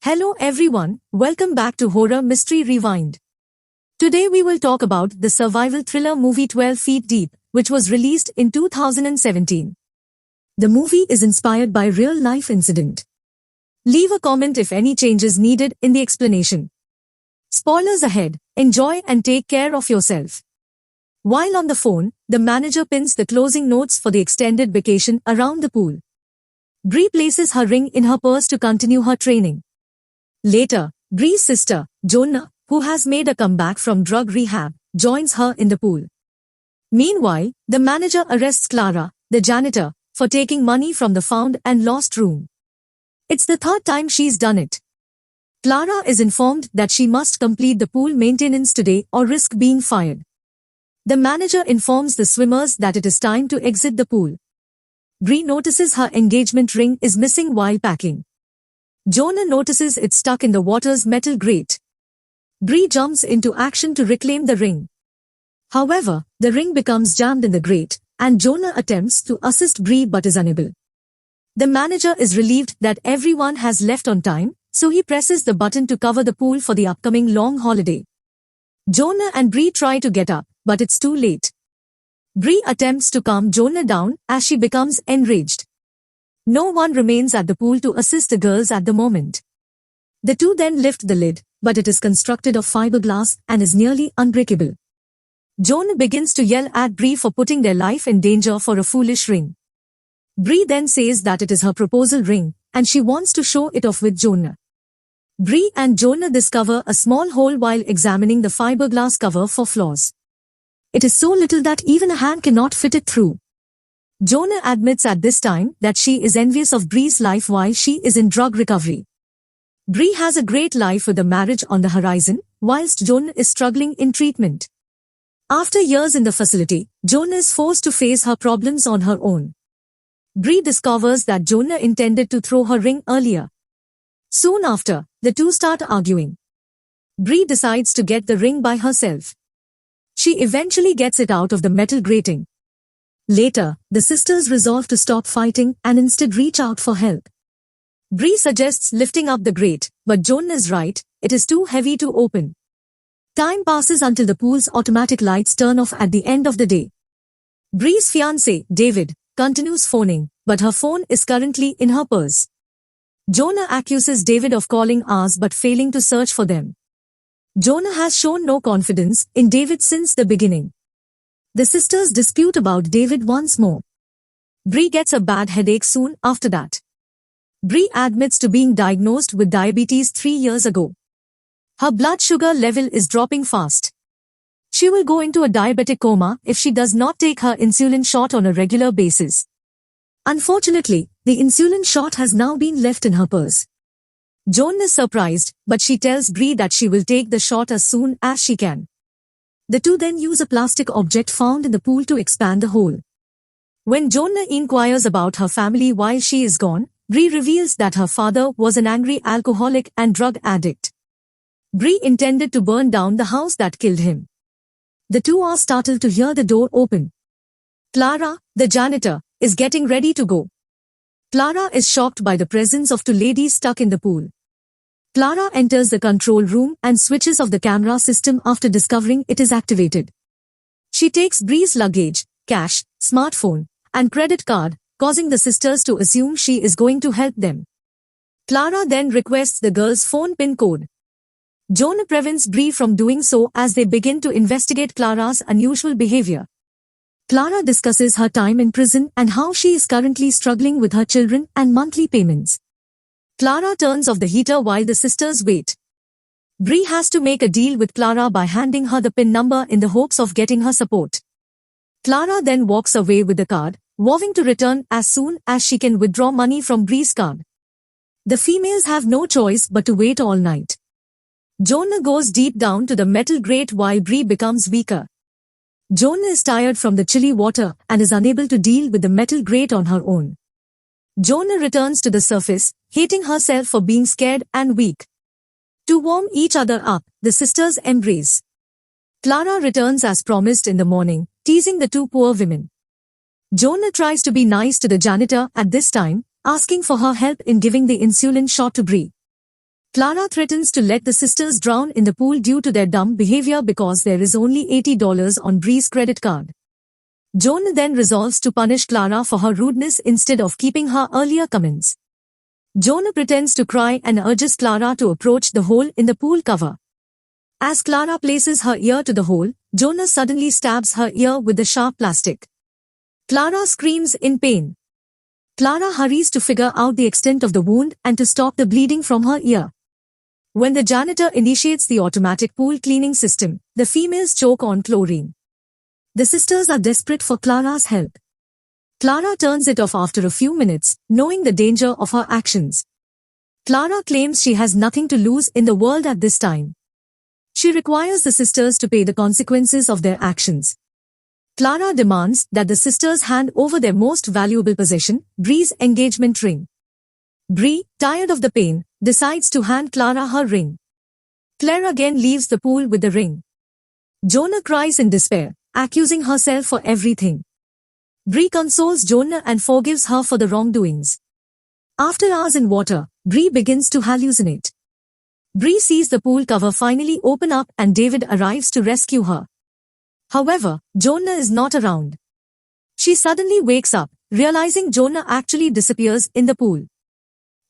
Hello everyone, welcome back to Horror Mystery Rewind. Today we will talk about the survival thriller movie 12 Feet Deep, which was released in 2017. The movie is inspired by real-life incident. Leave a comment if any changes needed in the explanation. Spoilers ahead, enjoy and take care of yourself. While on the phone, the manager pins the closing notes for the extended vacation around the pool. Bree places her ring in her purse to continue her training. Later, Bree's sister, Jonah, who has made a comeback from drug rehab, joins her in the pool. Meanwhile, the manager arrests Clara, the janitor, for taking money from the found and lost room. It's the third time she's done it. Clara is informed that she must complete the pool maintenance today or risk being fired. The manager informs the swimmers that it is time to exit the pool. Bree notices her engagement ring is missing while packing. Jonah notices it's stuck in the water's metal grate. Bree jumps into action to reclaim the ring. However, the ring becomes jammed in the grate, and Jonah attempts to assist Bree but is unable. The manager is relieved that everyone has left on time, so he presses the button to cover the pool for the upcoming long holiday. Jonah and Bree try to get up, but it's too late. Bree attempts to calm Jonah down as she becomes enraged. No one remains at the pool to assist the girls at the moment. The two then lift the lid, but it is constructed of fiberglass and is nearly unbreakable. Jonah begins to yell at Bree for putting their life in danger for a foolish ring. Bree then says that it is her proposal ring, and she wants to show it off with Jonah. Bree and Jonah discover a small hole while examining the fiberglass cover for flaws. It is so little that even a hand cannot fit it through. Jonah admits at this time that she is envious of Bree's life while she is in drug recovery. Bree has a great life with a marriage on the horizon, whilst Jonah is struggling in treatment. After years in the facility, Jonah is forced to face her problems on her own. Bree discovers that Jonah intended to throw her ring earlier. Soon after, the two start arguing. Bree decides to get the ring by herself. She eventually gets it out of the metal grating. Later, the sisters resolve to stop fighting and instead reach out for help. Bree suggests lifting up the grate, but Jonah is right, it is too heavy to open. Time passes until the pool's automatic lights turn off at the end of the day. Bree's fiancé, David, continues phoning, but her phone is currently in her purse. Jonah accuses David of calling ours but failing to search for them. Jonah has shown no confidence in David since the beginning. The sisters dispute about David once more. Bree gets a bad headache soon after that. Bree admits to being diagnosed with diabetes 3 years ago. Her blood sugar level is dropping fast. She will go into a diabetic coma if she does not take her insulin shot on a regular basis. Unfortunately, the insulin shot has now been left in her purse. Joan is surprised, but she tells Bree that she will take the shot as soon as she can. The two then use a plastic object found in the pool to expand the hole. When Jonah inquires about her family while she is gone, Bree reveals that her father was an angry alcoholic and drug addict. Bree intended to burn down the house that killed him. The two are startled to hear the door open. Clara, the janitor, is getting ready to go. Clara is shocked by the presence of two ladies stuck in the pool. Clara enters the control room and switches off the camera system after discovering it is activated. She takes Bree's luggage, cash, smartphone, and credit card, causing the sisters to assume she is going to help them. Clara then requests the girl's phone PIN code. Jonah prevents Bree from doing so as they begin to investigate Clara's unusual behavior. Clara discusses her time in prison and how she is currently struggling with her children and monthly payments. Clara turns off the heater while the sisters wait. Bree has to make a deal with Clara by handing her the PIN number in the hopes of getting her support. Clara then walks away with the card, vowing to return as soon as she can withdraw money from Bree's card. The females have no choice but to wait all night. Jonah goes deep down to the metal grate while Bree becomes weaker. Jonah is tired from the chilly water and is unable to deal with the metal grate on her own. Jonah returns to the surface, hating herself for being scared and weak. To warm each other up, the sisters embrace. Clara returns as promised in the morning, teasing the two poor women. Jonah tries to be nice to the janitor at this time, asking for her help in giving the insulin shot to Bree. Clara threatens to let the sisters drown in the pool due to their dumb behavior because there is only $80 on Bree's credit card. Jonah then resolves to punish Clara for her rudeness instead of keeping her earlier comments. Jonah pretends to cry and urges Clara to approach the hole in the pool cover. As Clara places her ear to the hole, Jonah suddenly stabs her ear with the sharp plastic. Clara screams in pain. Clara hurries to figure out the extent of the wound and to stop the bleeding from her ear. When the janitor initiates the automatic pool cleaning system, the females choke on chlorine. The sisters are desperate for Clara's help. Clara turns it off after a few minutes, knowing the danger of her actions. Clara claims she has nothing to lose in the world at this time. She requires the sisters to pay the consequences of their actions. Clara demands that the sisters hand over their most valuable possession, Bree's engagement ring. Bree, tired of the pain, decides to hand Clara her ring. Claire again leaves the pool with the ring. Jonah cries in despair, accusing herself for everything. Bree consoles Jonah and forgives her for the wrongdoings. After hours in water, Bree begins to hallucinate. Bree sees the pool cover finally open up and David arrives to rescue her. However, Jonah is not around. She suddenly wakes up, realizing Jonah actually disappears in the pool.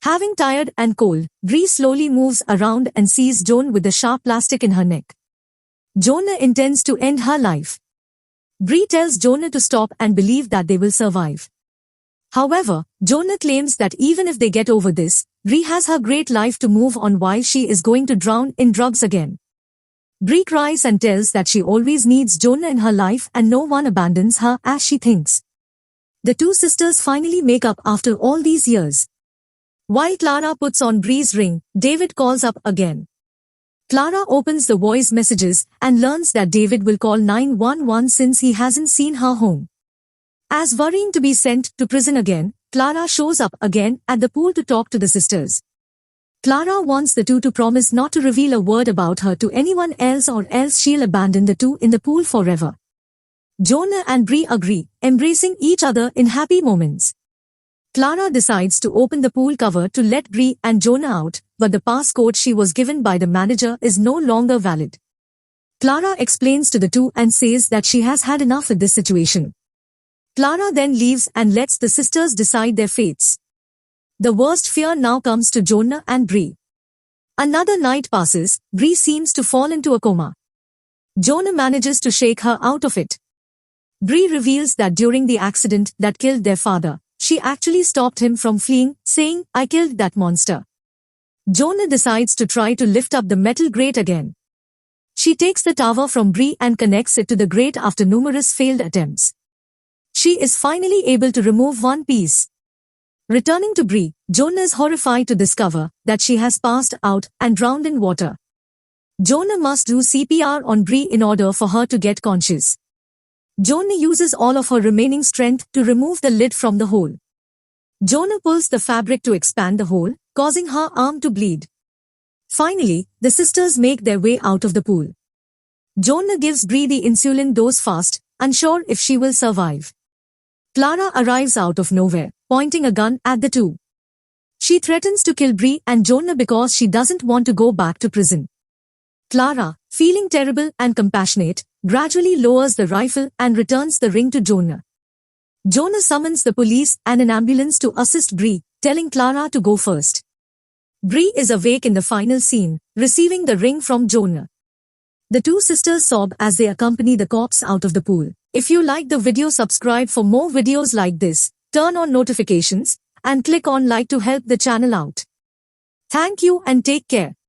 Having tired and cold, Bree slowly moves around and sees Jonah with the sharp plastic in her neck. Jonah intends to end her life. Bree tells Jonah to stop and believe that they will survive. However, Jonah claims that even if they get over this, Bree has her great life to move on while she is going to drown in drugs again. Bree cries and tells that she always needs Jonah in her life and no one abandons her as she thinks. The two sisters finally make up after all these years. While Clara puts on Bree's ring, David calls up again. Clara opens the voice messages and learns that David will call 911 since he hasn't seen her home. As worrying to be sent to prison again, Clara shows up again at the pool to talk to the sisters. Clara wants the two to promise not to reveal a word about her to anyone else or else she'll abandon the two in the pool forever. Jonah and Bree agree, embracing each other in happy moments. Clara decides to open the pool cover to let Bree and Jonah out, but the passcode she was given by the manager is no longer valid. Clara explains to the two and says that she has had enough with this situation. Clara then leaves and lets the sisters decide their fates. The worst fear now comes to Jonah and Bree. Another night passes, Bree seems to fall into a coma. Jonah manages to shake her out of it. Bree reveals that during the accident that killed their father, she actually stopped him from fleeing, saying, "I killed that monster." Jonah decides to try to lift up the metal grate again. She takes the tower from Bree and connects it to the grate after numerous failed attempts. She is finally able to remove one piece. Returning to Bree, Jonah is horrified to discover that she has passed out and drowned in water. Jonah must do CPR on Bree in order for her to get conscious. Jonah uses all of her remaining strength to remove the lid from the hole. Jonah pulls the fabric to expand the hole, causing her arm to bleed. Finally, the sisters make their way out of the pool. Jonah gives Bree the insulin dose fast, unsure if she will survive. Clara arrives out of nowhere, pointing a gun at the two. She threatens to kill Bree and Jonah because she doesn't want to go back to prison. Clara, feeling terrible and compassionate, gradually lowers the rifle and returns the ring to Jonah. Jonah summons the police and an ambulance to assist Bree, telling Clara to go first. Bree is awake in the final scene, receiving the ring from Jonah. The two sisters sob as they accompany the cops out of the pool. If you like the video, subscribe for more videos like this, turn on notifications, and click on like to help the channel out. Thank you and take care.